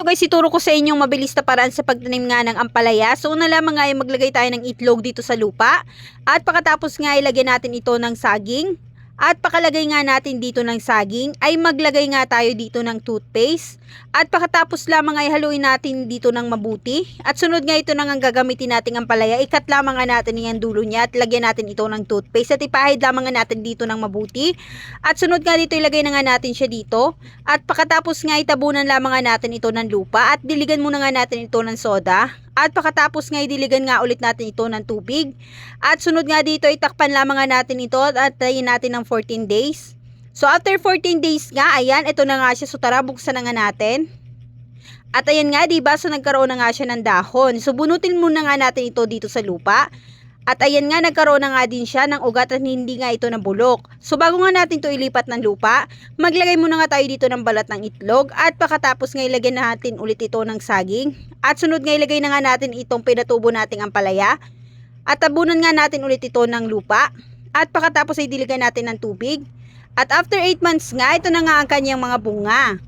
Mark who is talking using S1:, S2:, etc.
S1: So guys, ituro ko sa inyong mabilis na paraan sa pagtanim nga ng ampalaya. So una lamang nga ay maglagay tayo ng itlog dito sa lupa. At pagkatapos nga ilagay natin ito ng saging. At pakalagay nga natin dito ng saging ay maglagay nga tayo dito ng toothpaste. At pagkatapos lamang ay haluin natin dito ng mabuti. At sunod nga ito nang ang gagamitin nating ampalaya. Ikat lamang nga natin yung dulo niya at lagyan natin ito ng toothpaste. At ipahid lamang nga natin dito ng mabuti. At sunod nga dito ilagay na nga natin siya dito. At pagkatapos nga itabunan lamang nga natin ito ng lupa. At diligan muna nga natin ito ng soda. At pagkatapos nga idiligan nga ulit natin ito ng tubig. At sunod nga dito itakpan lamang nga natin ito at tayin natin ng 14 days. So after 14 days nga, ayan, ito na nga siya. So tara, buksan na nga natin. At ayan nga, diba? So nagkaroon na nga siya ng dahon. So bunutin muna nga natin ito dito sa lupa. At ayan nga, nagkaroon na nga din siya ng ugat at hindi nga ito nabulok. So bago nga natin ito ilipat ng lupa, maglagay muna nga tayo dito ng balat ng itlog. At pagkatapos nga ilagay natin ulit ito ng saging. At sunod nga ilagay na nga natin itong pinatubo nating ampalaya. At tabunan nga natin ulit ito ng lupa. At pagkatapos ay diligan natin ng tubig. At after 8 months nga, ito na nga ang kanyang mga bunga.